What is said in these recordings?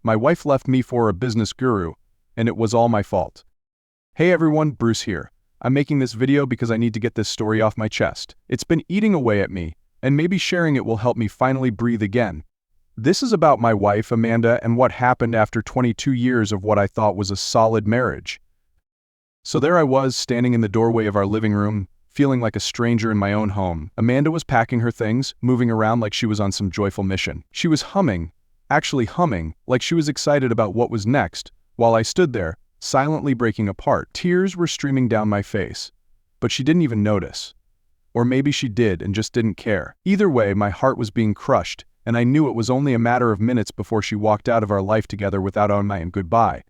My wife left me for a business guru, and it was all my fault. Hey everyone, Bruce here. I'm making this video because I need to get this story off my chest. It's been eating away at me, and maybe sharing it will help me finally breathe again. This is about my wife, Amanda, and what happened after 22 years of what I thought was a solid marriage. So there I was, standing in the doorway of our living room, feeling like a stranger in my own home. Amanda was packing her things, moving around like she was on some joyful mission. She was humming, like she was excited about what was next, while I stood there, silently breaking apart. Tears were streaming down my face, but she didn't even notice. Or maybe she did and just didn't care. Either way, my heart was being crushed, and I knew it was only a matter of minutes before she walked out of our life together without a goodbye.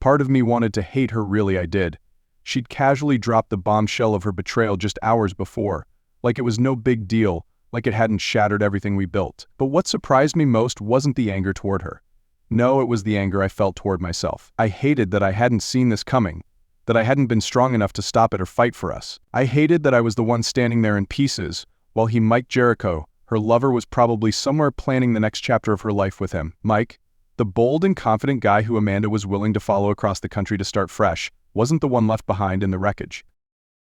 Part of me wanted to hate her, really I did. She'd casually dropped the bombshell of her betrayal just hours before, like it was no big deal, like it hadn't shattered everything we built. But what surprised me most wasn't the anger toward her. No, it was the anger I felt toward myself. I hated that I hadn't seen this coming, that I hadn't been strong enough to stop it or fight for us. I hated that I was the one standing there in pieces, while Mike Jericho, her lover, was probably somewhere planning the next chapter of her life with him. Mike, the bold and confident guy who Amanda was willing to follow across the country to start fresh, wasn't the one left behind in the wreckage.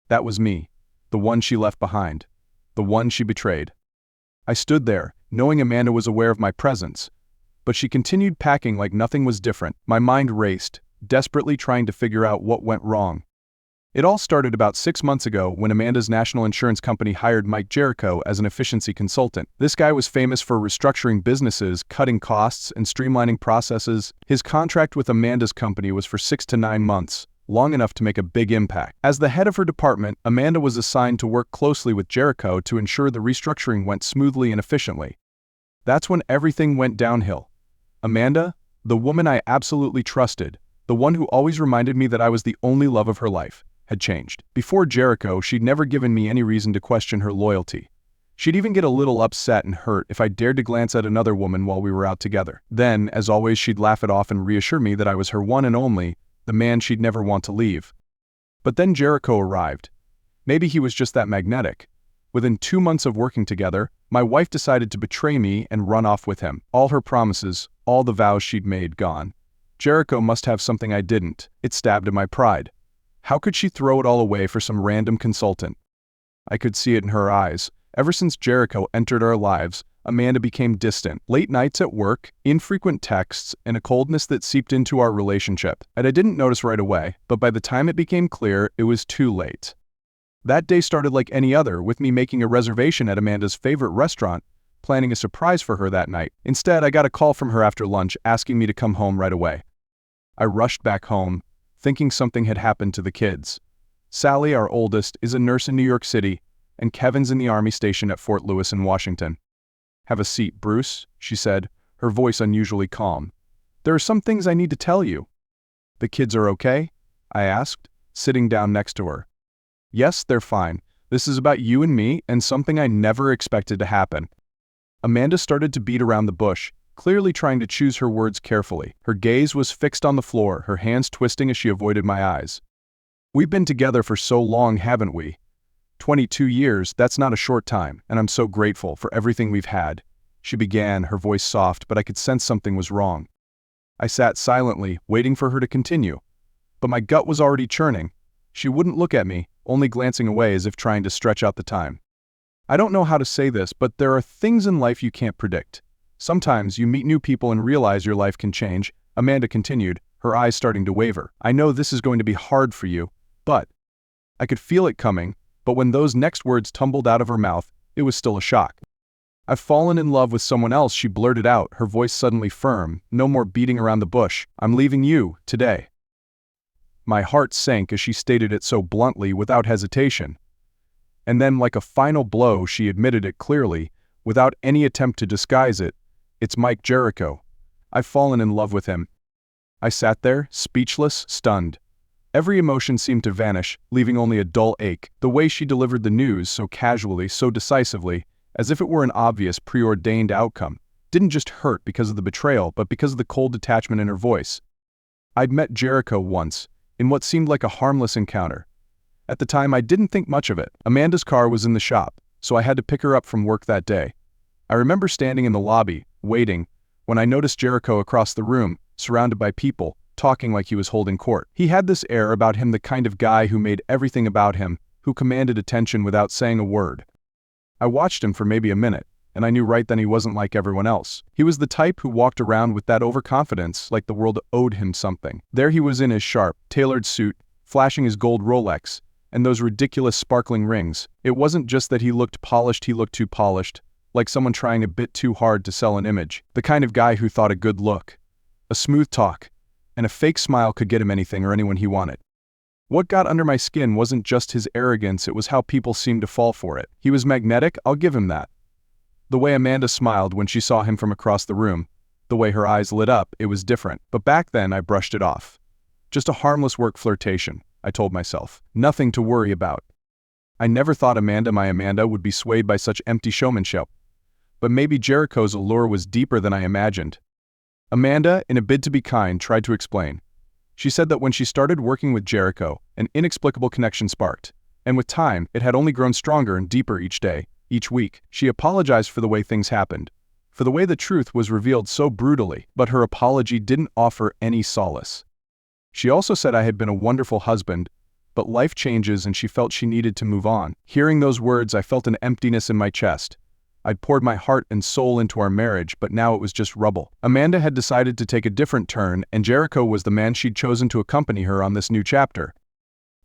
That was me, the one she left behind, the one she betrayed. I stood there, knowing Amanda was aware of my presence, but she continued packing like nothing was different. My mind raced, desperately trying to figure out what went wrong. It all started about 6 months ago when Amanda's national insurance company hired Mike Jericho as an efficiency consultant. This guy was famous for restructuring businesses, cutting costs, and streamlining processes. His contract with Amanda's company was for 6 to 9 months, long enough to make a big impact. As the head of her department, Amanda was assigned to work closely with Jericho to ensure the restructuring went smoothly and efficiently. That's when everything went downhill. Amanda, the woman I absolutely trusted, the one who always reminded me that I was the only love of her life, had changed. Before Jericho, she'd never given me any reason to question her loyalty. She'd even get a little upset and hurt if I dared to glance at another woman while we were out together. Then, as always, she'd laugh it off and reassure me that I was her one and only, the man she'd never want to leave. But then Jericho arrived. Maybe he was just that magnetic. Within 2 months of working together, my wife decided to betray me and run off with him. All her promises, all the vows she'd made, gone. Jericho must have something I didn't. It stabbed at my pride. How could she throw it all away for some random consultant? I could see it in her eyes. Ever since Jericho entered our lives, Amanda became distant. Late nights at work, infrequent texts, and a coldness that seeped into our relationship. And I didn't notice right away, but by the time it became clear, it was too late. That day started like any other, with me making a reservation at Amanda's favorite restaurant, planning a surprise for her that night. Instead, I got a call from her after lunch asking me to come home right away. I rushed back home, thinking something had happened to the kids. Sally, our oldest, is a nurse in New York City, and Kevin's in the Army station at Fort Lewis in Washington. "Have a seat, Bruce," she said, her voice unusually calm. "There are some things I need to tell you." "The kids are okay?" I asked, sitting down next to her. "Yes, they're fine. This is about you and me, and something I never expected to happen." Amanda started to beat around the bush, clearly trying to choose her words carefully. Her gaze was fixed on the floor, her hands twisting as she avoided my eyes. "We've been together for so long, haven't we? 22 years, that's not a short time, and I'm so grateful for everything we've had," she began, her voice soft, but I could sense something was wrong. I sat silently, waiting for her to continue. But my gut was already churning. She wouldn't look at me, only glancing away as if trying to stretch out the time. "I don't know how to say this, but there are things in life you can't predict. Sometimes you meet new people and realize your life can change," Amanda continued, her eyes starting to waver. "I know this is going to be hard for you, but..." I could feel it coming, but when those next words tumbled out of her mouth, it was still a shock. "I've fallen in love with someone else," she blurted out, her voice suddenly firm, no more beating around the bush. "I'm leaving you, today." My heart sank as she stated it so bluntly, without hesitation. And then, like a final blow, she admitted it clearly, without any attempt to disguise it. "It's Mike Jericho. I've fallen in love with him." I sat there, speechless, stunned. Every emotion seemed to vanish, leaving only a dull ache. The way she delivered the news, so casually, so decisively, as if it were an obvious, preordained outcome, didn't just hurt because of the betrayal, but because of the cold detachment in her voice. I'd met Jericho once, in what seemed like a harmless encounter. At the time, I didn't think much of it. Amanda's car was in the shop, so I had to pick her up from work that day. I remember standing in the lobby, waiting, when I noticed Jericho across the room, surrounded by people, talking like he was holding court. He had this air about him, the kind of guy who made everything about him, who commanded attention without saying a word. I watched him for maybe a minute, and I knew right then he wasn't like everyone else. He was the type who walked around with that overconfidence like the world owed him something. There he was in his sharp, tailored suit, flashing his gold Rolex, and those ridiculous sparkling rings. It wasn't just that he looked polished, he looked too polished, like someone trying a bit too hard to sell an image. The kind of guy who thought a good look, a smooth talk, and a fake smile could get him anything or anyone he wanted. What got under my skin wasn't just his arrogance, it was how people seemed to fall for it. He was magnetic, I'll give him that. The way Amanda smiled when she saw him from across the room, the way her eyes lit up, it was different. But back then I brushed it off. Just a harmless work flirtation, I told myself. Nothing to worry about. I never thought Amanda, my Amanda, would be swayed by such empty showmanship. But maybe Jericho's allure was deeper than I imagined. Amanda, in a bid to be kind, tried to explain. She said that when she started working with Jericho, an inexplicable connection sparked, and with time, it had only grown stronger and deeper each day, each week. She apologized for the way things happened, for the way the truth was revealed so brutally, but her apology didn't offer any solace. She also said I had been a wonderful husband, but life changes and she felt she needed to move on. Hearing those words, I felt an emptiness in my chest. I'd poured my heart and soul into our marriage, but now it was just rubble. Amanda had decided to take a different turn, and Jericho was the man she'd chosen to accompany her on this new chapter.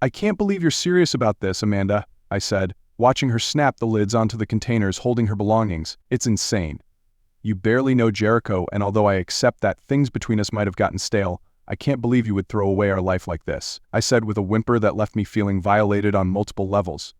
"I can't believe you're serious about this, Amanda," I said, watching her snap the lids onto the containers holding her belongings. "It's insane. You barely know Jericho, and although I accept that things between us might have gotten stale, I can't believe you would throw away our life like this," I said with a whimper that left me feeling violated on multiple levels.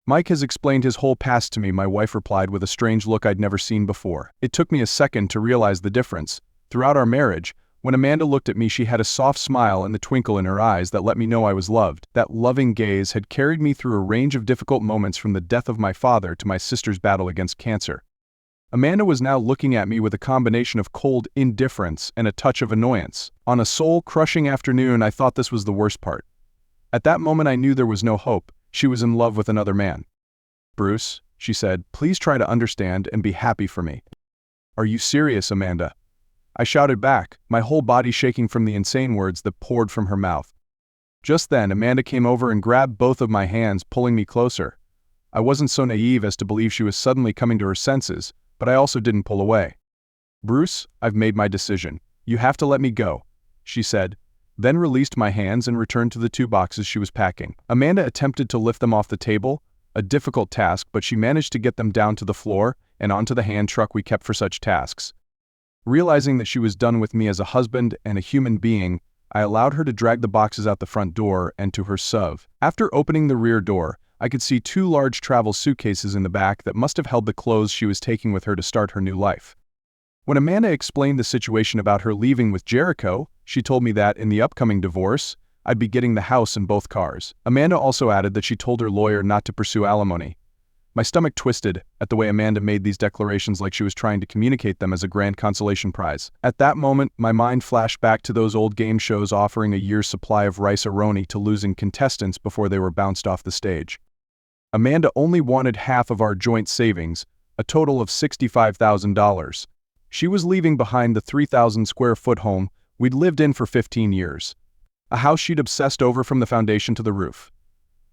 "Mike has explained his whole past to me," my wife replied with a strange look I'd never seen before. It took me a second to realize the difference. Throughout our marriage, when Amanda looked at me, she had a soft smile and the twinkle in her eyes that let me know I was loved. That loving gaze had carried me through a range of difficult moments, from the death of my father to my sister's battle against cancer. Amanda was now looking at me with a combination of cold indifference and a touch of annoyance. On a soul-crushing afternoon, I thought this was the worst part. At that moment I knew there was no hope. She was in love with another man. "Bruce," she said, "please try to understand and be happy for me." "Are you serious, Amanda?" I shouted back, my whole body shaking from the insane words that poured from her mouth. Just then, Amanda came over and grabbed both of my hands, pulling me closer. I wasn't so naive as to believe she was suddenly coming to her senses, but I also didn't pull away. "Bruce, I've made my decision. You have to let me go," she said, then released my hands and returned to the 2 boxes she was packing. Amanda attempted to lift them off the table, a difficult task, but she managed to get them down to the floor and onto the hand truck we kept for such tasks. Realizing that she was done with me as a husband and a human being, I allowed her to drag the boxes out the front door and to her SUV. After opening the rear door, I could see 2 large travel suitcases in the back that must have held the clothes she was taking with her to start her new life. When Amanda explained the situation about her leaving with Jericho, she told me that in the upcoming divorce, I'd be getting the house and both cars. Amanda also added that she told her lawyer not to pursue alimony. My stomach twisted at the way Amanda made these declarations, like she was trying to communicate them as a grand consolation prize. At that moment, my mind flashed back to those old game shows offering a year's supply of rice-a-roni to losing contestants before they were bounced off the stage. Amanda only wanted half of our joint savings, a total of $65,000. She was leaving behind the 3,000-square-foot home we'd lived in for 15 years. A house she'd obsessed over from the foundation to the roof.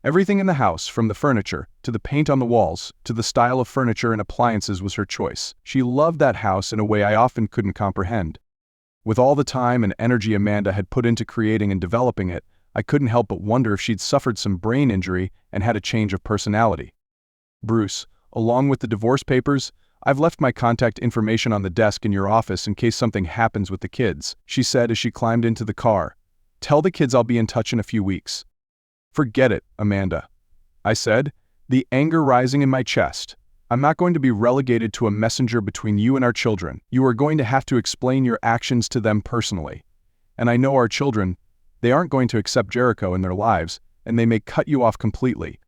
Everything in the house, from the furniture, to the paint on the walls, to the style of furniture and appliances, was her choice. She loved that house in a way I often couldn't comprehend. With all the time and energy Amanda had put into creating and developing it, I couldn't help but wonder if she'd suffered some brain injury and had a change of personality. "Bruce, along with the divorce papers, I've left my contact information on the desk in your office in case something happens with the kids," she said as she climbed into the car. "Tell the kids I'll be in touch in a few weeks." "Forget it, Amanda," I said, the anger rising in my chest. "I'm not going to be relegated to a messenger between you and our children. You are going to have to explain your actions to them personally. And I know our children, they aren't going to accept Jericho in their lives, and they may cut you off completely."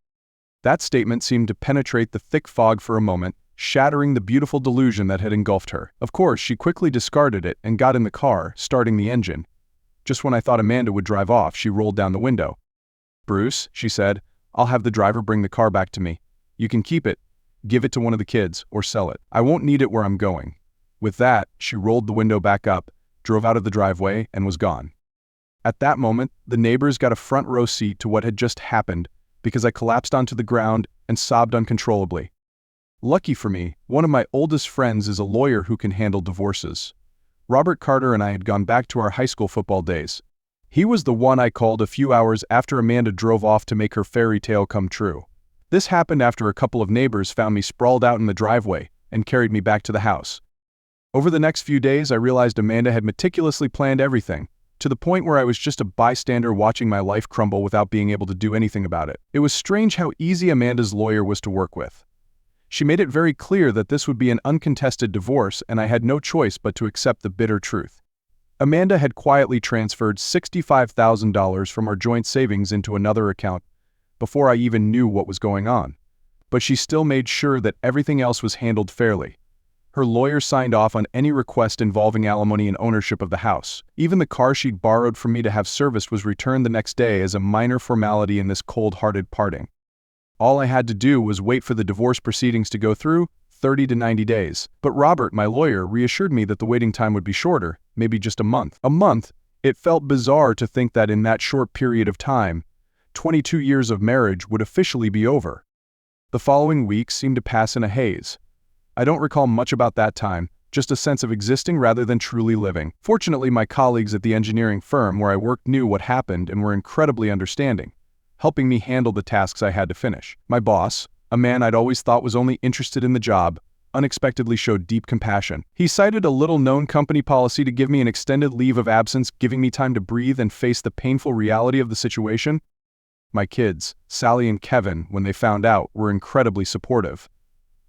That statement seemed to penetrate the thick fog for a moment, shattering the beautiful delusion that had engulfed her. Of course, she quickly discarded it and got in the car, starting the engine. Just when I thought Amanda would drive off, she rolled down the window. "Bruce," she said, "I'll have the driver bring the car back to me. You can keep it, give it to one of the kids, or sell it. I won't need it where I'm going." With that, she rolled the window back up, drove out of the driveway, and was gone. At that moment, the neighbors got a front row seat to what had just happened because I collapsed onto the ground and sobbed uncontrollably. Lucky for me, one of my oldest friends is a lawyer who can handle divorces. Robert Carter and I had gone back to our high school football days. He was the one I called a few hours after Amanda drove off to make her fairy tale come true. This happened after a couple of neighbors found me sprawled out in the driveway and carried me back to the house. Over the next few days, I realized Amanda had meticulously planned everything, to the point where I was just a bystander watching my life crumble without being able to do anything about it. It was strange how easy Amanda's lawyer was to work with. She made it very clear that this would be an uncontested divorce and I had no choice but to accept the bitter truth. Amanda had quietly transferred $65,000 from our joint savings into another account before I even knew what was going on. But she still made sure that everything else was handled fairly. Her lawyer signed off on any request involving alimony and ownership of the house. Even the car she'd borrowed from me to have serviced was returned the next day as a minor formality in this cold-hearted parting. All I had to do was wait for the divorce proceedings to go through, 30 to 90 days. But Robert, my lawyer, reassured me that the waiting time would be shorter, maybe just a month. A month? It felt bizarre to think that in that short period of time, 22 years of marriage would officially be over. The following weeks seemed to pass in a haze. I don't recall much about that time, just a sense of existing rather than truly living. Fortunately, my colleagues at the engineering firm where I worked knew what happened and were incredibly understanding, helping me handle the tasks I had to finish. My boss, a man I'd always thought was only interested in the job, unexpectedly showed deep compassion. He cited a little-known company policy to give me an extended leave of absence, giving me time to breathe and face the painful reality of the situation. My kids, Sally and Kevin, when they found out, were incredibly supportive.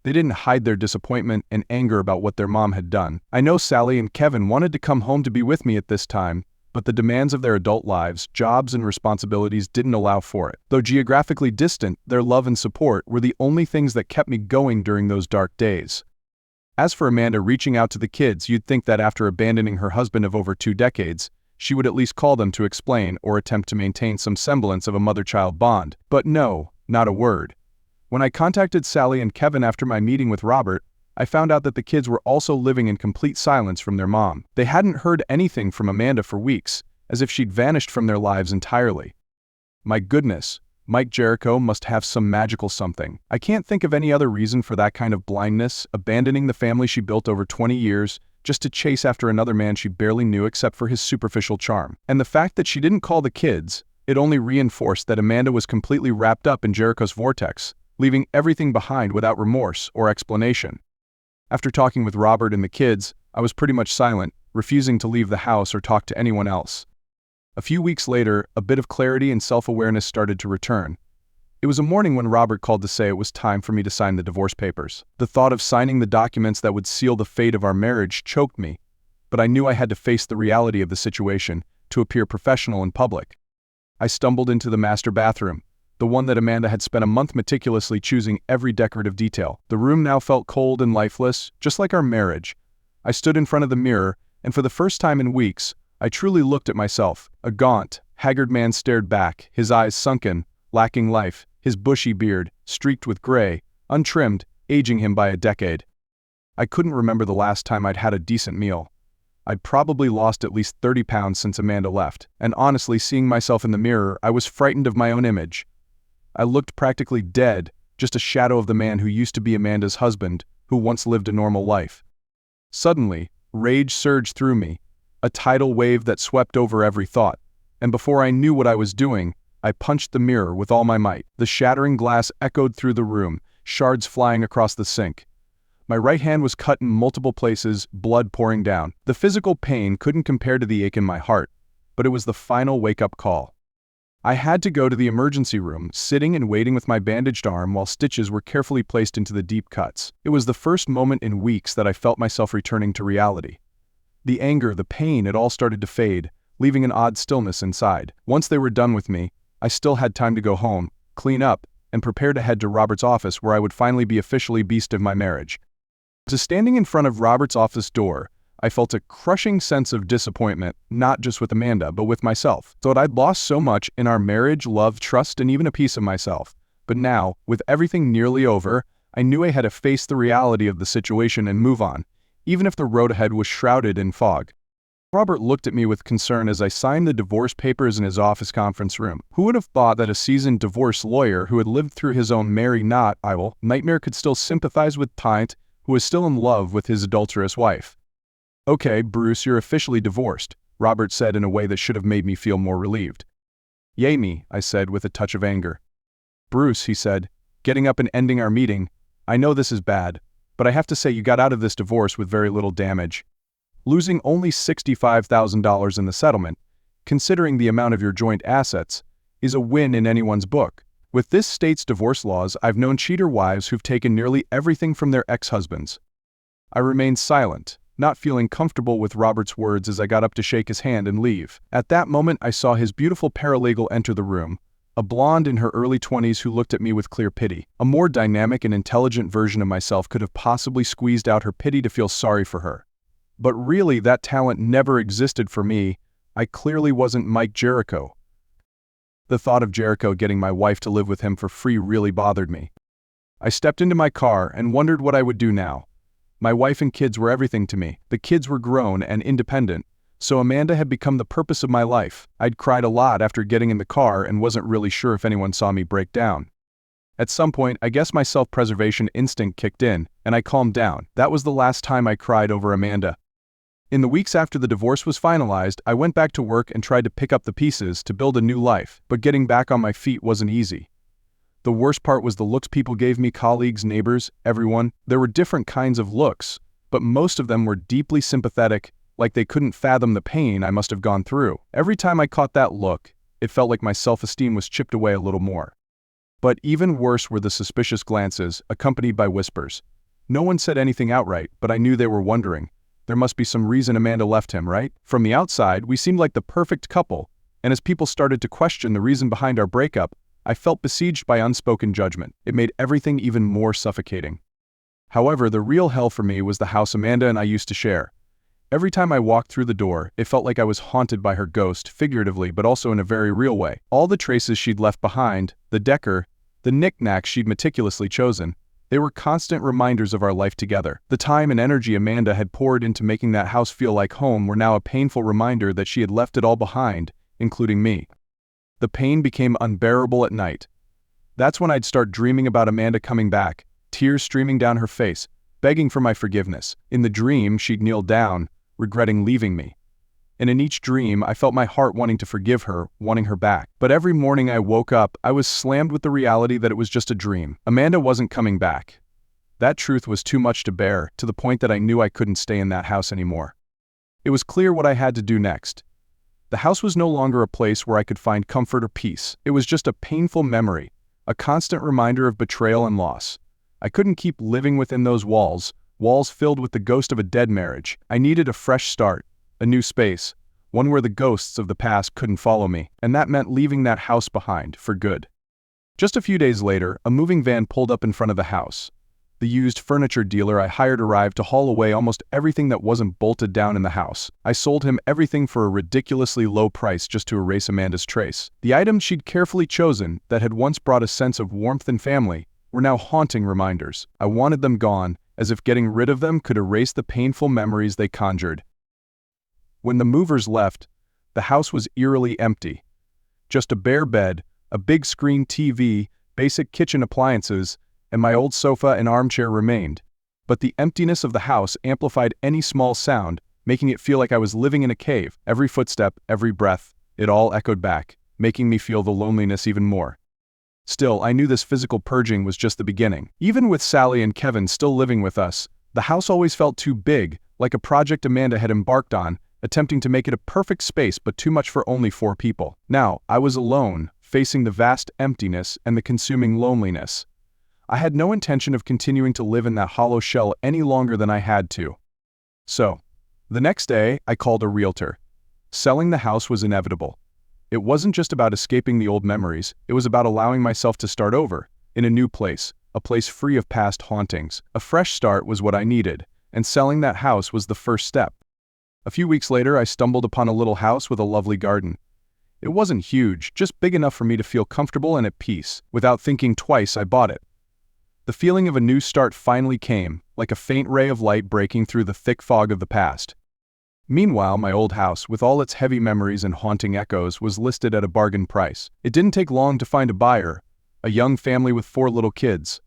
They didn't hide their disappointment and anger about what their mom had done. I know Sally and Kevin wanted to come home to be with me at this time, but the demands of their adult lives, jobs, and responsibilities didn't allow for it. Though geographically distant, their love and support were the only things that kept me going during those dark days. As for Amanda reaching out to the kids, you'd think that after abandoning her husband of over 2 decades, she would at least call them to explain or attempt to maintain some semblance of a mother-child bond. But no, not a word. When I contacted Sally and Kevin after my meeting with Robert, I found out that the kids were also living in complete silence from their mom. They hadn't heard anything from Amanda for weeks, as if she'd vanished from their lives entirely. My goodness, Mike Jericho must have some magical something. I can't think of any other reason for that kind of blindness, abandoning the family she built over 20 years, just to chase after another man she barely knew except for his superficial charm. And the fact that she didn't call the kids, it only reinforced that Amanda was completely wrapped up in Jericho's vortex, leaving everything behind without remorse or explanation. After talking with Robert and the kids, I was pretty much silent, refusing to leave the house or talk to anyone else. A few weeks later, a bit of clarity and self-awareness started to return. It was a morning when Robert called to say it was time for me to sign the divorce papers. The thought of signing the documents that would seal the fate of our marriage choked me, but I knew I had to face the reality of the situation to appear professional in public. I stumbled into the master bathroom, the one that Amanda had spent a month meticulously choosing every decorative detail. The room now felt cold and lifeless, just like our marriage. I stood in front of the mirror, and for the first time in weeks, I truly looked at myself. A gaunt, haggard man stared back, his eyes sunken, lacking life, his bushy beard, streaked with gray, untrimmed, aging him by a decade. I couldn't remember the last time I'd had a decent meal. I'd probably lost at least 30 pounds since Amanda left, and honestly, seeing myself in the mirror, I was frightened of my own image. I looked practically dead, just a shadow of the man who used to be Amanda's husband, who once lived a normal life. Suddenly, rage surged through me, a tidal wave that swept over every thought, and before I knew what I was doing, I punched the mirror with all my might. The shattering glass echoed through the room, shards flying across the sink. My right hand was cut in multiple places, blood pouring down. The physical pain couldn't compare to the ache in my heart, but it was the final wake-up call. I had to go to the emergency room, sitting and waiting with my bandaged arm while stitches were carefully placed into the deep cuts. It was the first moment in weeks that I felt myself returning to reality. The anger, the pain, it all started to fade, leaving an odd stillness inside. Once they were done with me, I still had time to go home, clean up, and prepare to head to Robert's office where I would finally be officially beast of my marriage. Just standing in front of Robert's office door, I felt a crushing sense of disappointment, not just with Amanda, but with myself. Thought I'd lost so much in our marriage, love, trust, and even a piece of myself. But now, with everything nearly over, I knew I had to face the reality of the situation and move on, even if the road ahead was shrouded in fog. Robert looked at me with concern as I signed the divorce papers in his office conference room. Who would have thought that a seasoned divorce lawyer who had lived through his own nightmare could still sympathize with Pint, who was still in love with his adulterous wife? "Okay, Bruce, you're officially divorced," Robert said in a way that should have made me feel more relieved. "Yay me," I said with a touch of anger. "Bruce," he said, getting up and ending our meeting, "I know this is bad, but I have to say you got out of this divorce with very little damage. Losing only $65,000 in the settlement, considering the amount of your joint assets, is a win in anyone's book. With this state's divorce laws, I've known cheater wives who've taken nearly everything from their ex-husbands." I remained silent, not feeling comfortable with Robert's words as I got up to shake his hand and leave. At that moment, I saw his beautiful paralegal enter the room, a blonde in her early 20s who looked at me with clear pity. A more dynamic and intelligent version of myself could have possibly squeezed out her pity to feel sorry for her. But really, that talent never existed for me. I clearly wasn't Mike Jericho. The thought of Jericho getting my wife to live with him for free really bothered me. I stepped into my car and wondered what I would do now. My wife and kids were everything to me. The kids were grown and independent, so Amanda had become the purpose of my life. I'd cried a lot after getting in the car and wasn't really sure if anyone saw me break down. At some point, I guess my self-preservation instinct kicked in, and I calmed down. That was the last time I cried over Amanda. In the weeks after the divorce was finalized, I went back to work and tried to pick up the pieces to build a new life, but getting back on my feet wasn't easy. The worst part was the looks people gave me, colleagues, neighbors, everyone. There were different kinds of looks, but most of them were deeply sympathetic, like they couldn't fathom the pain I must have gone through. Every time I caught that look, it felt like my self-esteem was chipped away a little more. But even worse were the suspicious glances, accompanied by whispers. No one said anything outright, but I knew they were wondering. There must be some reason Amanda left him, right? From the outside, we seemed like the perfect couple, and as people started to question the reason behind our breakup, I felt besieged by unspoken judgment. It made everything even more suffocating. However, the real hell for me was the house Amanda and I used to share. Every time I walked through the door, it felt like I was haunted by her ghost, figuratively but also in a very real way. All the traces she'd left behind, the decor, the knickknacks she'd meticulously chosen, they were constant reminders of our life together. The time and energy Amanda had poured into making that house feel like home were now a painful reminder that she had left it all behind, including me. The pain became unbearable at night. That's when I'd start dreaming about Amanda coming back, tears streaming down her face, begging for my forgiveness. In the dream, she'd kneel down, regretting leaving me. And in each dream, I felt my heart wanting to forgive her, wanting her back. But every morning I woke up, I was slammed with the reality that it was just a dream. Amanda wasn't coming back. That truth was too much to bear, to the point that I knew I couldn't stay in that house anymore. It was clear what I had to do next. The house was no longer a place where I could find comfort or peace. It was just a painful memory, a constant reminder of betrayal and loss. I couldn't keep living within those walls filled with the ghost of a dead marriage. I needed a fresh start, a new space, one where the ghosts of the past couldn't follow me, and that meant leaving that house behind, for good. Just a few days later, a moving van pulled up in front of the house. The used furniture dealer I hired arrived to haul away almost everything that wasn't bolted down in the house. I sold him everything for a ridiculously low price just to erase Amanda's trace. The items she'd carefully chosen, that had once brought a sense of warmth and family, were now haunting reminders. I wanted them gone, as if getting rid of them could erase the painful memories they conjured. When the movers left, the house was eerily empty. Just a bare bed, a big screen TV, basic kitchen appliances, and my old sofa and armchair remained. But the emptiness of the house amplified any small sound, making it feel like I was living in a cave. Every footstep, every breath, it all echoed back, making me feel the loneliness even more. Still, I knew this physical purging was just the beginning. Even with Sally and Kevin still living with us, the house always felt too big, like a project Amanda had embarked on, attempting to make it a perfect space but too much for only 4 people. Now, I was alone, facing the vast emptiness and the consuming loneliness. I had no intention of continuing to live in that hollow shell any longer than I had to. So, the next day, I called a realtor. Selling the house was inevitable. It wasn't just about escaping the old memories, it was about allowing myself to start over, in a new place, a place free of past hauntings. A fresh start was what I needed, and selling that house was the first step. A few weeks later, I stumbled upon a little house with a lovely garden. It wasn't huge, just big enough for me to feel comfortable and at peace. Without thinking twice, I bought it. The feeling of a new start finally came, like a faint ray of light breaking through the thick fog of the past. Meanwhile, my old house, with all its heavy memories and haunting echoes, was listed at a bargain price. It didn't take long to find a buyer, a young family with 4 little kids.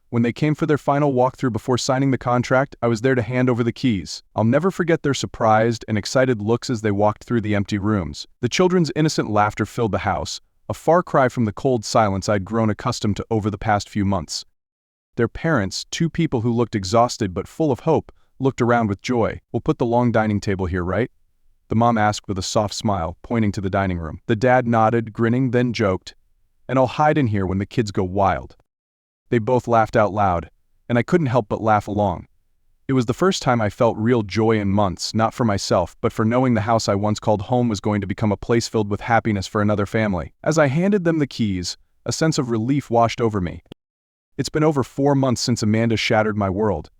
When they came for their final walkthrough before signing the contract, I was there to hand over the keys. I'll never forget their surprised and excited looks as they walked through the empty rooms. The children's innocent laughter filled the house, a far cry from the cold silence I'd grown accustomed to over the past few months. Their parents, 2 people who looked exhausted but full of hope, looked around with joy. "We'll put the long dining table here, right?" the mom asked with a soft smile, pointing to the dining room. The dad nodded, grinning, then joked, "And I'll hide in here when the kids go wild." They both laughed out loud, and I couldn't help but laugh along. It was the first time I felt real joy in months, not for myself, but for knowing the house I once called home was going to become a place filled with happiness for another family. As I handed them the keys, a sense of relief washed over me. It's been over 4 months since Amanda shattered my world.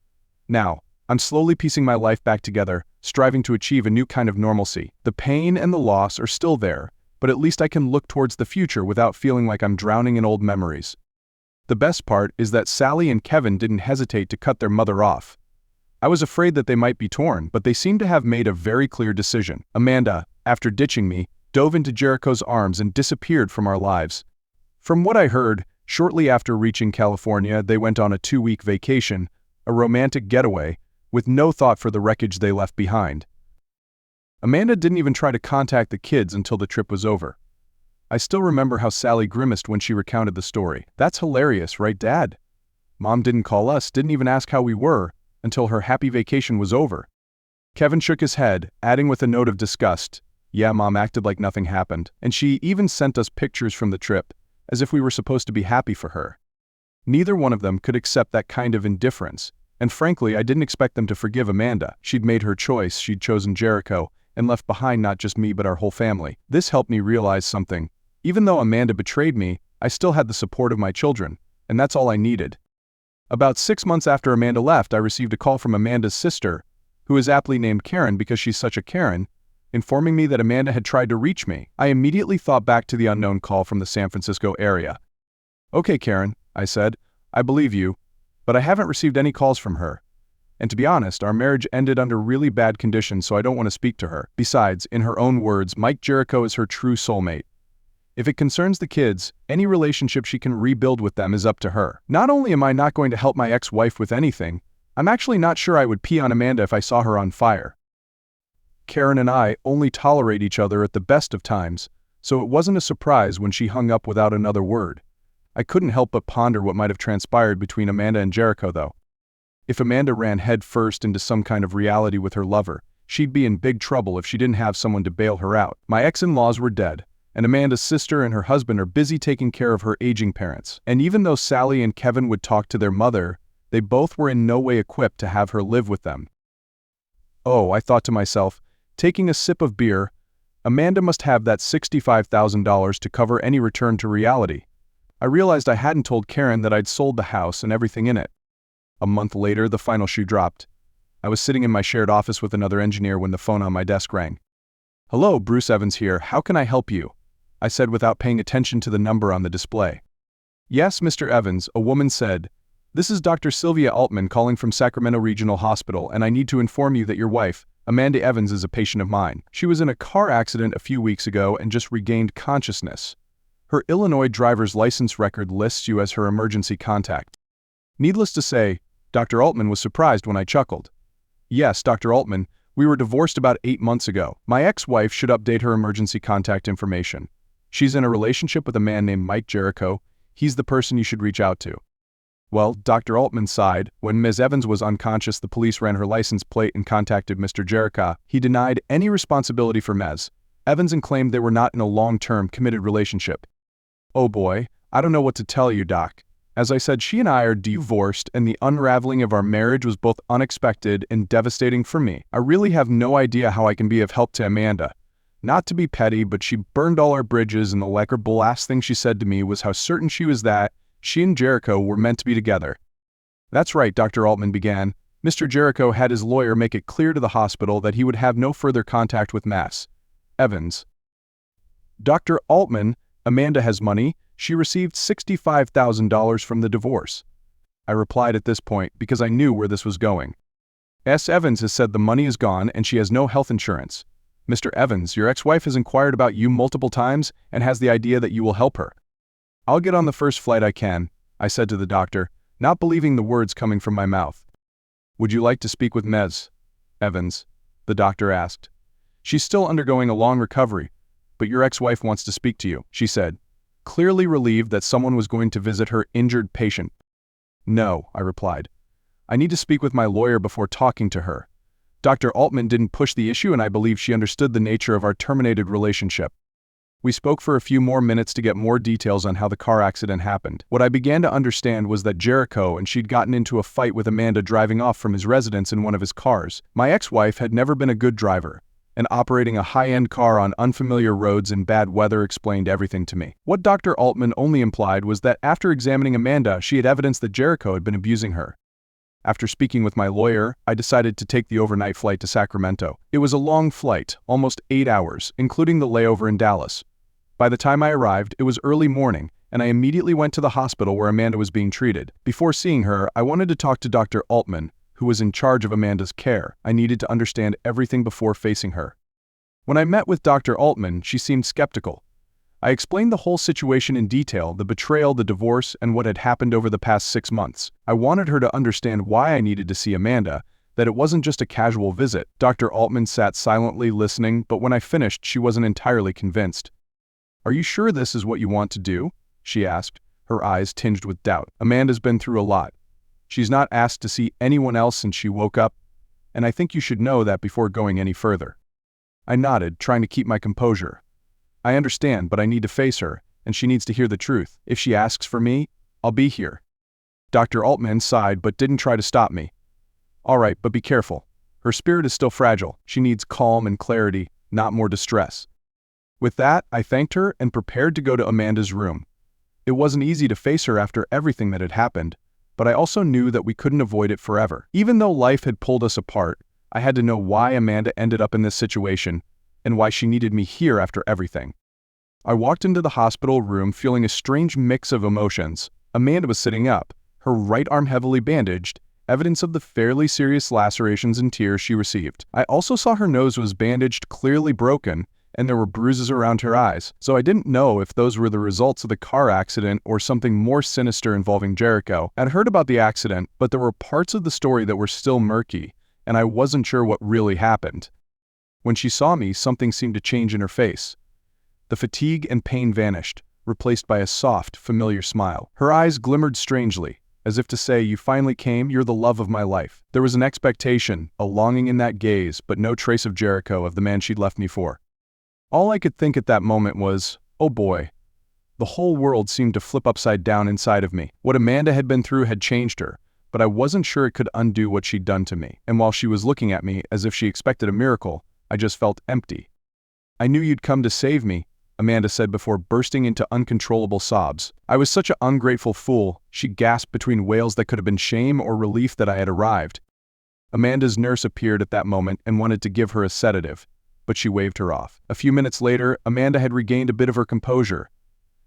Now, I'm slowly piecing my life back together, striving to achieve a new kind of normalcy. The pain and the loss are still there, but at least I can look towards the future without feeling like I'm drowning in old memories. The best part is that Sally and Kevin didn't hesitate to cut their mother off. I was afraid that they might be torn, but they seem to have made a very clear decision. Amanda, after ditching me, dove into Jericho's arms and disappeared from our lives. From what I heard, shortly after reaching California, they went on a 2-week vacation, a romantic getaway, with no thought for the wreckage they left behind. Amanda didn't even try to contact the kids until the trip was over. I still remember how Sally grimaced when she recounted the story. "That's hilarious, right, Dad? Mom didn't call us, didn't even ask how we were, until her happy vacation was over." Kevin shook his head, adding with a note of disgust, "Yeah, Mom acted like nothing happened, and she even sent us pictures from the trip, as if we were supposed to be happy for her." Neither one of them could accept that kind of indifference, and frankly, I didn't expect them to forgive Amanda. She'd made her choice, she'd chosen Jericho, and left behind not just me but our whole family. This helped me realize something. Even though Amanda betrayed me, I still had the support of my children, and that's all I needed. About 6 months after Amanda left, I received a call from Amanda's sister, who is aptly named Karen because she's such a Karen, informing me that Amanda had tried to reach me. I immediately thought back to the unknown call from the San Francisco area. "Okay, Karen," I said, "I believe you, but I haven't received any calls from her. And to be honest, our marriage ended under really bad conditions, so I don't want to speak to her. Besides, in her own words, Mike Jericho is her true soulmate. If it concerns the kids, any relationship she can rebuild with them is up to her. Not only am I not going to help my ex-wife with anything, I'm actually not sure I would pee on Amanda if I saw her on fire." Karen and I only tolerate each other at the best of times, so it wasn't a surprise when she hung up without another word. I couldn't help but ponder what might have transpired between Amanda and Jericho, though. If Amanda ran head first into some kind of reality with her lover, she'd be in big trouble if she didn't have someone to bail her out. My ex-in-laws were dead, and Amanda's sister and her husband are busy taking care of her aging parents. And even though Sally and Kevin would talk to their mother, they both were in no way equipped to have her live with them. Oh, I thought to myself, taking a sip of beer, Amanda must have that $65,000 to cover any return to reality. I realized I hadn't told Karen that I'd sold the house and everything in it. A month later, the final shoe dropped. I was sitting in my shared office with another engineer when the phone on my desk rang. "Hello, Bruce Evans here. How can I help you?" I said without paying attention to the number on the display. "Yes, Mr. Evans," a woman said. "This is Dr. Sylvia Altman calling from Sacramento Regional Hospital, and I need to inform you that your wife, Amanda Evans, is a patient of mine. She was in a car accident a few weeks ago and just regained consciousness. Her Illinois driver's license record lists you as her emergency contact." Needless to say, Dr. Altman was surprised when I chuckled. "Yes, Dr. Altman, we were divorced about 8 months ago. My ex-wife should update her emergency contact information. She's in a relationship with a man named Mike Jericho. He's the person you should reach out to." Well, Dr. Altman sighed. When Ms. Evans was unconscious, the police ran her license plate and contacted Mr. Jericho. He denied any responsibility for Ms. Evans and claimed they were not in a long-term, committed relationship. Oh boy, I don't know what to tell you, Doc. As I said, she and I are divorced, and the unraveling of our marriage was both unexpected and devastating for me. I really have no idea how I can be of help to Amanda. Not to be petty, but she burned all our bridges, and the last thing she said to me was how certain she was that she and Jericho were meant to be together. "That's right," Dr. Altman began. "Mr. Jericho had his lawyer make it clear to the hospital that he would have no further contact with Ms. Evans. Dr. Altman, Amanda has money. She received $65,000 from the divorce. I replied at this point because I knew where this was going. S. Evans has said the money is gone and she has no health insurance. Mr. Evans, your ex-wife has inquired about you multiple times and has the idea that you will help her. I'll get on the first flight I can, I said to the doctor, not believing the words coming from my mouth. Would you like to speak with Ms. Evans? The doctor asked. She's still undergoing a long recovery, but your ex-wife wants to speak to you, she said, clearly relieved that someone was going to visit her injured patient. No, I replied. I need to speak with my lawyer before talking to her. Dr. Altman didn't push the issue and I believe she understood the nature of our terminated relationship. We spoke for a few more minutes to get more details on how the car accident happened. What I began to understand was that Jericho and she'd gotten into a fight with Amanda driving off from his residence in one of his cars. My ex-wife had never been a good driver, and operating a high-end car on unfamiliar roads in bad weather explained everything to me. What Dr. Altman only implied was that after examining Amanda, she had evidence that Jericho had been abusing her. After speaking with my lawyer, I decided to take the overnight flight to Sacramento. It was a long flight, almost 8 hours, including the layover in Dallas. By the time I arrived, it was early morning, and I immediately went to the hospital where Amanda was being treated. Before seeing her, I wanted to talk to Dr. Altman, who was in charge of Amanda's care. I needed to understand everything before facing her. When I met with Dr. Altman, she seemed skeptical. I explained the whole situation in detail, the betrayal, the divorce, and what had happened over the past 6 months. I wanted her to understand why I needed to see Amanda, that it wasn't just a casual visit. Dr. Altman sat silently listening, but when I finished, she wasn't entirely convinced. Are you sure this is what you want to do? She asked, her eyes tinged with doubt. Amanda's been through a lot. She's not asked to see anyone else since she woke up, and I think you should know that before going any further. I nodded, trying to keep my composure. I understand, but I need to face her, and she needs to hear the truth. If she asks for me, I'll be here. Dr. Altman sighed but didn't try to stop me. All right, but be careful. Her spirit is still fragile. She needs calm and clarity, not more distress. With that, I thanked her and prepared to go to Amanda's room. It wasn't easy to face her after everything that had happened, but I also knew that we couldn't avoid it forever. Even though life had pulled us apart, I had to know why Amanda ended up in this situation and why she needed me here after everything. I walked into the hospital room feeling a strange mix of emotions. Amanda was sitting up, her right arm heavily bandaged, evidence of the fairly serious lacerations and tears she received. I also saw her nose was bandaged, clearly broken, and there were bruises around her eyes, so I didn't know if those were the results of the car accident or something more sinister involving Jericho. I'd heard about the accident, but there were parts of the story that were still murky, and I wasn't sure what really happened. When she saw me, something seemed to change in her face. The fatigue and pain vanished, replaced by a soft, familiar smile. Her eyes glimmered strangely, as if to say, "You finally came, you're the love of my life." There was an expectation, a longing in that gaze, but no trace of Jericho, of the man she'd left me for. All I could think at that moment was, oh boy. The whole world seemed to flip upside down inside of me. What Amanda had been through had changed her, but I wasn't sure it could undo what she'd done to me. And while she was looking at me as if she expected a miracle, I just felt empty. "I knew you'd come to save me," Amanda said before bursting into uncontrollable sobs. "I was such an ungrateful fool," she gasped between wails that could have been shame or relief that I had arrived. Amanda's nurse appeared at that moment and wanted to give her a sedative, but she waved her off. A few minutes later, Amanda had regained a bit of her composure.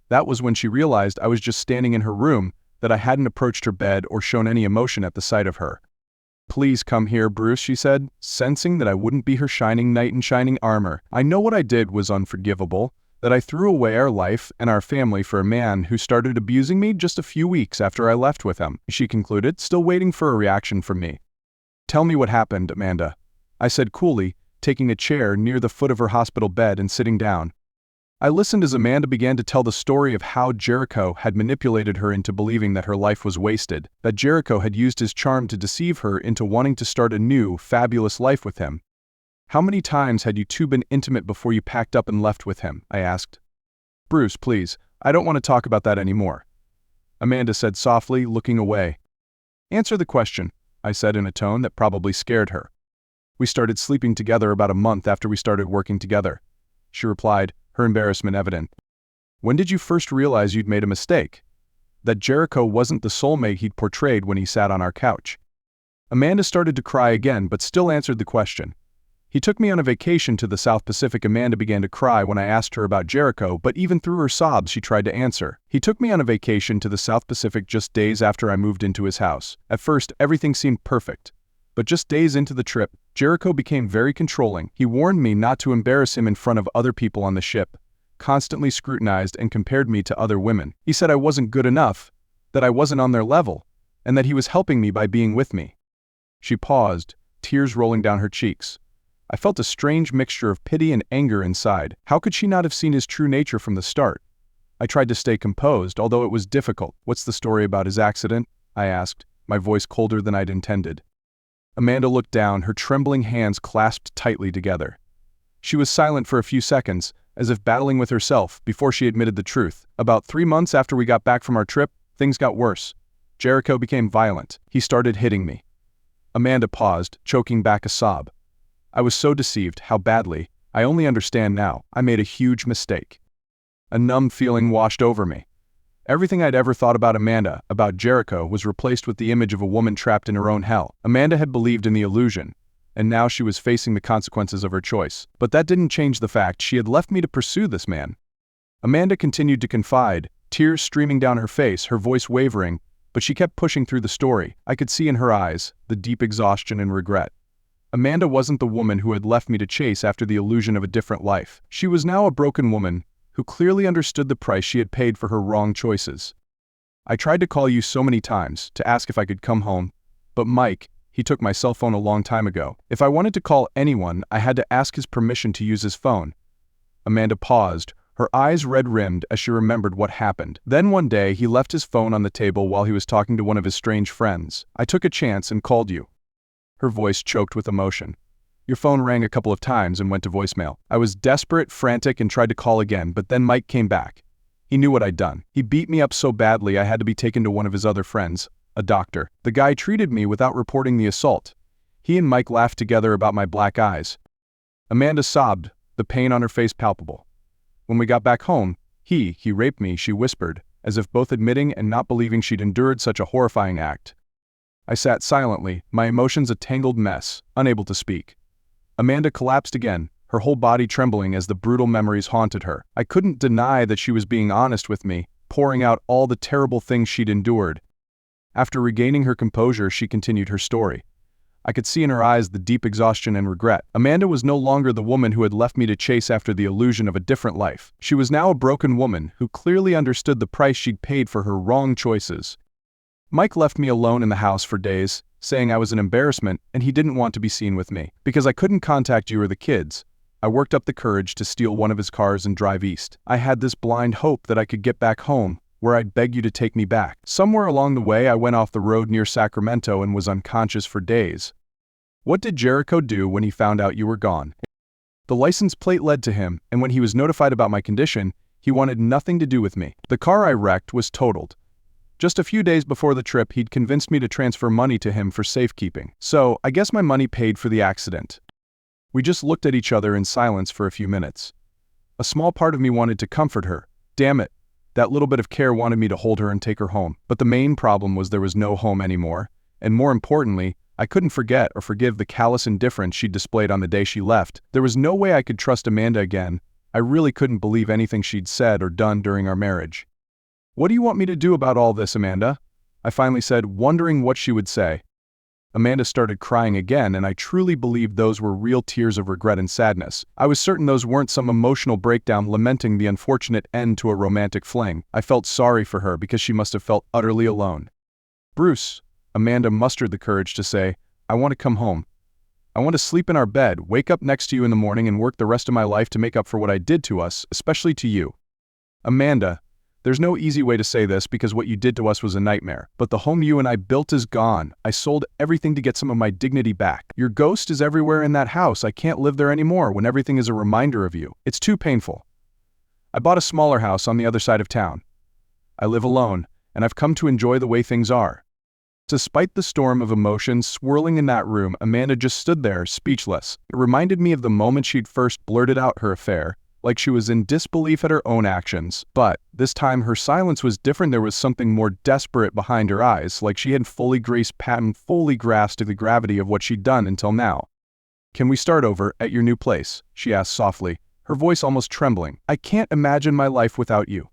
That was when she realized I was just standing in her room, that I hadn't approached her bed or shown any emotion at the sight of her. "Please come here, Bruce," she said, sensing that I wouldn't be her shining knight in shining armor. "I know what I did was unforgivable, that I threw away our life and our family for a man who started abusing me just a few weeks after I left with him," she concluded, still waiting for a reaction from me. "Tell me what happened, Amanda," I said coolly, taking a chair near the foot of her hospital bed and sitting down. I listened as Amanda began to tell the story of how Jericho had manipulated her into believing that her life was wasted, that Jericho had used his charm to deceive her into wanting to start a new, fabulous life with him. "How many times had you two been intimate before you packed up and left with him?" I asked. "Bruce, please, I don't want to talk about that anymore," Amanda said softly, looking away. "Answer the question," I said in a tone that probably scared her. "We started sleeping together about a month after we started working together," she replied, her embarrassment evident. "When did you first realize you'd made a mistake? That Jericho wasn't the soulmate he'd portrayed when he sat on our couch?" Amanda started to cry again but still answered the question. He took me on a vacation to the South Pacific. Amanda began to cry when I asked her about Jericho, but even through her sobs she tried to answer. He took me on a vacation to the South Pacific just days after I moved into his house. At first, everything seemed perfect. But just days into the trip, Jericho became very controlling. He warned me not to embarrass him in front of other people on the ship, constantly scrutinized and compared me to other women. He said I wasn't good enough, that I wasn't on their level, and that he was helping me by being with me. She paused, tears rolling down her cheeks. I felt a strange mixture of pity and anger inside. How could she not have seen his true nature from the start? I tried to stay composed, although it was difficult. "What's the story about his accident?" I asked, my voice colder than I'd intended. Amanda looked down, her trembling hands clasped tightly together. She was silent for a few seconds, as if battling with herself, before she admitted the truth. "About 3 months after we got back from our trip, things got worse. Jericho became violent. He started hitting me." Amanda paused, choking back a sob. "I was so deceived. How badly. I only understand now. I made a huge mistake." A numb feeling washed over me. Everything I'd ever thought about Amanda, about Jericho, was replaced with the image of a woman trapped in her own hell. Amanda had believed in the illusion, and now she was facing the consequences of her choice. But that didn't change the fact she had left me to pursue this man. Amanda continued to confide, tears streaming down her face, her voice wavering, but she kept pushing through the story. I could see in her eyes the deep exhaustion and regret. Amanda wasn't the woman who had left me to chase after the illusion of a different life. She was now a broken woman who clearly understood the price she had paid for her wrong choices. "I tried to call you so many times to ask if I could come home, but Mike, he took my cell phone a long time ago. If I wanted to call anyone, I had to ask his permission to use his phone." Amanda paused, her eyes red-rimmed as she remembered what happened. "Then one day he left his phone on the table while he was talking to one of his strange friends. I took a chance and called you." Her voice choked with emotion. "Your phone rang a couple of times and went to voicemail. I was desperate, frantic, and tried to call again, but then Mike came back. He knew what I'd done. He beat me up so badly I had to be taken to one of his other friends, a doctor. The guy treated me without reporting the assault. He and Mike laughed together about my black eyes." Amanda sobbed, the pain on her face palpable. "When we got back home, he raped me," she whispered, as if both admitting and not believing she'd endured such a horrifying act. I sat silently, my emotions a tangled mess, unable to speak. Amanda collapsed again, her whole body trembling as the brutal memories haunted her. I couldn't deny that she was being honest with me, pouring out all the terrible things she'd endured. After regaining her composure, she continued her story. I could see in her eyes the deep exhaustion and regret. Amanda was no longer the woman who had left me to chase after the illusion of a different life. She was now a broken woman who clearly understood the price she'd paid for her wrong choices. "Mike left me alone in the house for days, saying I was an embarrassment and he didn't want to be seen with me. Because I couldn't contact you or the kids, I worked up the courage to steal one of his cars and drive east. I had this blind hope that I could get back home, where I'd beg you to take me back. Somewhere along the way I went off the road near Sacramento and was unconscious for days. What did Jericho do when he found out you were gone? The license plate led to him, and when he was notified about my condition, he wanted nothing to do with me. The car I wrecked was totaled. Just a few days before the trip, he'd convinced me to transfer money to him for safekeeping. So, I guess my money paid for the accident." We just looked at each other in silence for a few minutes. A small part of me wanted to comfort her. Damn it, that little bit of care wanted me to hold her and take her home. But the main problem was there was no home anymore, and more importantly, I couldn't forget or forgive the callous indifference she'd displayed on the day she left. There was no way I could trust Amanda again. I really couldn't believe anything she'd said or done during our marriage. "What do you want me to do about all this, Amanda?" I finally said, wondering what she would say. Amanda started crying again, and I truly believed those were real tears of regret and sadness. I was certain those weren't some emotional breakdown lamenting the unfortunate end to a romantic fling. I felt sorry for her because she must have felt utterly alone. "Bruce," Amanda mustered the courage to say, "I want to come home. I want to sleep in our bed, wake up next to you in the morning, and work the rest of my life to make up for what I did to us, especially to you." "Amanda, there's no easy way to say this because what you did to us was a nightmare. But the home you and I built is gone. I sold everything to get some of my dignity back. Your ghost is everywhere in that house. I can't live there anymore when everything is a reminder of you. It's too painful. I bought a smaller house on the other side of town. I live alone, and I've come to enjoy the way things are." Despite the storm of emotions swirling in that room, Amanda just stood there, speechless. It reminded me of the moment she'd first blurted out her affair, like she was in disbelief at her own actions. But this time her silence was different. There was something more desperate behind her eyes, like she had fully grasped the gravity of what she'd done until now. "Can we start over at your new place?" she asked softly, her voice almost trembling. "I can't imagine my life without you."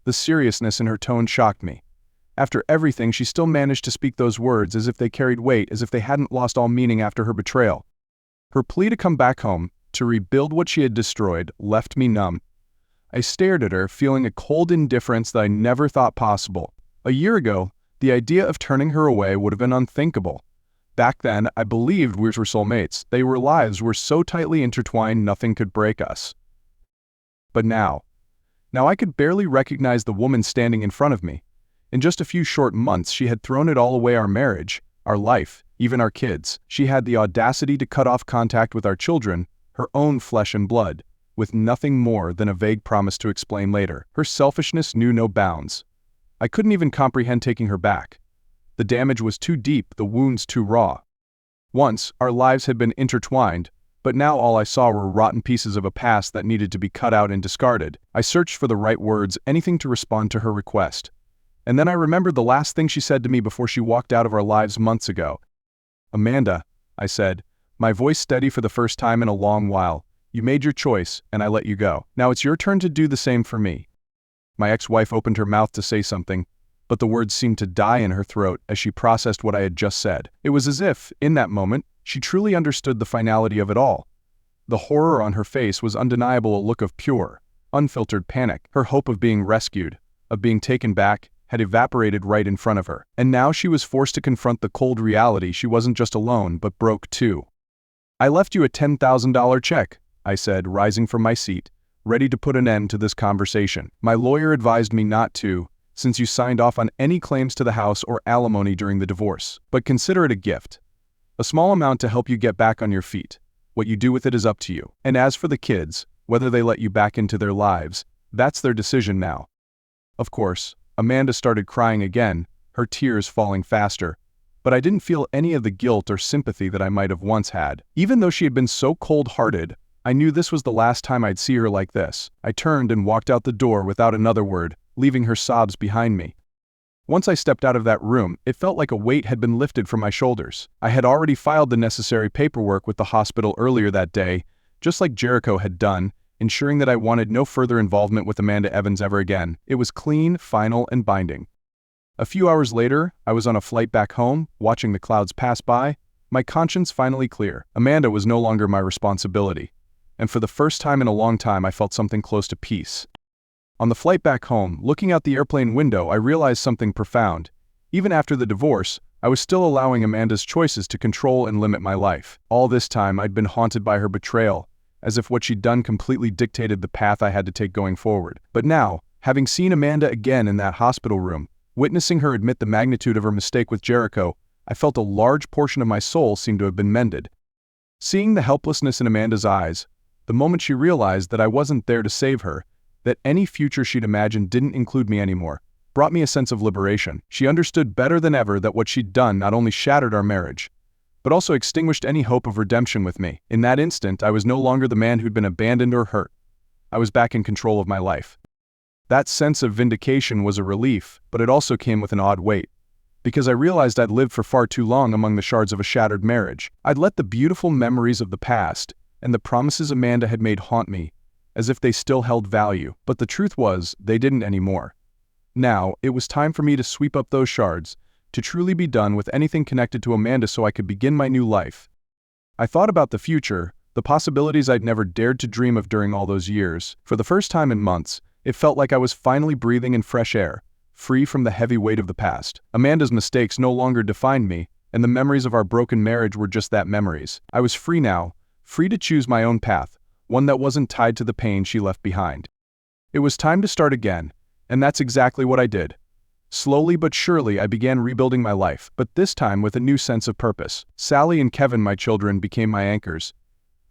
The seriousness in her tone shocked me. After everything, she still managed to speak those words as if they carried weight, as if they hadn't lost all meaning after her betrayal. Her plea to come back home, to rebuild what she had destroyed, left me numb. I stared at her, feeling a cold indifference that I never thought possible. A year ago, the idea of turning her away would have been unthinkable. Back then, I believed we were soulmates. Our lives were so tightly intertwined nothing could break us. But now I could barely recognize the woman standing in front of me. In just a few short months, she had thrown it all away: our marriage, our life, even our kids. She had the audacity to cut off contact with our children, her own flesh and blood, with nothing more than a vague promise to explain later. Her selfishness knew no bounds. I couldn't even comprehend taking her back. The damage was too deep, the wounds too raw. Once, our lives had been intertwined, but now all I saw were rotten pieces of a past that needed to be cut out and discarded. I searched for the right words, anything to respond to her request. And then I remembered the last thing she said to me before she walked out of our lives months ago. "Amanda," I said, my voice steady for the first time in a long while, "you made your choice, and I let you go. Now it's your turn to do the same for me." My ex-wife opened her mouth to say something, but the words seemed to die in her throat as she processed what I had just said. It was as if, in that moment, she truly understood the finality of it all. The horror on her face was undeniable, a look of pure, unfiltered panic. Her hope of being rescued, of being taken back, had evaporated right in front of her. And now she was forced to confront the cold reality: she wasn't just alone, but broke too. "I left you a $10,000 check," I said, rising from my seat, ready to put an end to this conversation. "My lawyer advised me not to, since you signed off on any claims to the house or alimony during the divorce. But consider it a gift. A small amount to help you get back on your feet. What you do with it is up to you. And as for the kids, whether they let you back into their lives, that's their decision now." Of course, Amanda started crying again, her tears falling faster. But I didn't feel any of the guilt or sympathy that I might have once had. Even though she had been so cold-hearted, I knew this was the last time I'd see her like this. I turned and walked out the door without another word, leaving her sobs behind me. Once I stepped out of that room, it felt like a weight had been lifted from my shoulders. I had already filed the necessary paperwork with the hospital earlier that day, just like Jericho had done, ensuring that I wanted no further involvement with Amanda Evans ever again. It was clean, final, and binding. A few hours later, I was on a flight back home, watching the clouds pass by, my conscience finally clear. Amanda was no longer my responsibility, and for the first time in a long time I felt something close to peace. On the flight back home, looking out the airplane window, I realized something profound. Even after the divorce, I was still allowing Amanda's choices to control and limit my life. All this time, I'd been haunted by her betrayal, as if what she'd done completely dictated the path I had to take going forward. But now, having seen Amanda again in that hospital room, witnessing her admit the magnitude of her mistake with Jericho, I felt a large portion of my soul seemed to have been mended. Seeing the helplessness in Amanda's eyes, the moment she realized that I wasn't there to save her, that any future she'd imagined didn't include me anymore, brought me a sense of liberation. She understood better than ever that what she'd done not only shattered our marriage, but also extinguished any hope of redemption with me. In that instant, I was no longer the man who'd been abandoned or hurt. I was back in control of my life. That sense of vindication was a relief, but it also came with an odd weight, because I realized I'd lived for far too long among the shards of a shattered marriage. I'd let the beautiful memories of the past and the promises Amanda had made haunt me, as if they still held value. But the truth was, they didn't anymore. Now, it was time for me to sweep up those shards, to truly be done with anything connected to Amanda so I could begin my new life. I thought about the future, the possibilities I'd never dared to dream of during all those years. For the first time in months, it felt like I was finally breathing in fresh air, free from the heavy weight of the past. Amanda's mistakes no longer defined me, and the memories of our broken marriage were just that, memories. I was free now, free to choose my own path, one that wasn't tied to the pain she left behind. It was time to start again, and that's exactly what I did. Slowly but surely I began rebuilding my life, but this time with a new sense of purpose. Sally and Kevin, my children, became my anchors.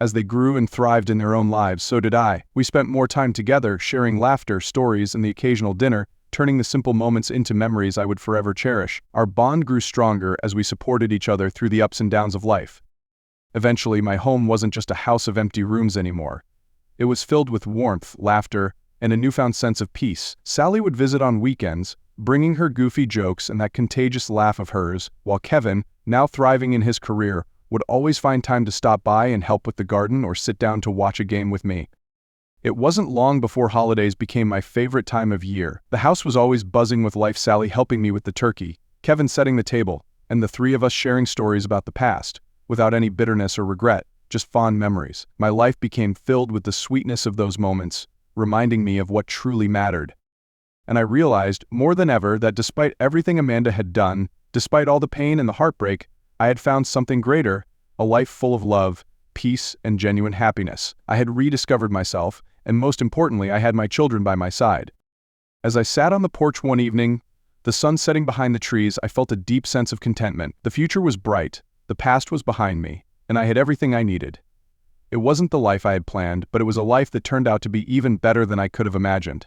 As they grew and thrived in their own lives, so did I. We spent more time together, sharing laughter, stories, and the occasional dinner, turning the simple moments into memories I would forever cherish. Our bond grew stronger as we supported each other through the ups and downs of life. Eventually, my home wasn't just a house of empty rooms anymore. It was filled with warmth, laughter, and a newfound sense of peace. Sally would visit on weekends, bringing her goofy jokes and that contagious laugh of hers, while Kevin, now thriving in his career, would always find time to stop by and help with the garden or sit down to watch a game with me. It wasn't long before holidays became my favorite time of year. The house was always buzzing with life, Sally helping me with the turkey, Kevin setting the table, and the three of us sharing stories about the past, without any bitterness or regret, just fond memories. My life became filled with the sweetness of those moments, reminding me of what truly mattered. And I realized, more than ever, that despite everything Amanda had done, despite all the pain and the heartbreak, I had found something greater, a life full of love, peace, and genuine happiness. I had rediscovered myself, and most importantly, I had my children by my side. As I sat on the porch one evening, the sun setting behind the trees, I felt a deep sense of contentment. The future was bright, the past was behind me, and I had everything I needed. It wasn't the life I had planned, but it was a life that turned out to be even better than I could have imagined.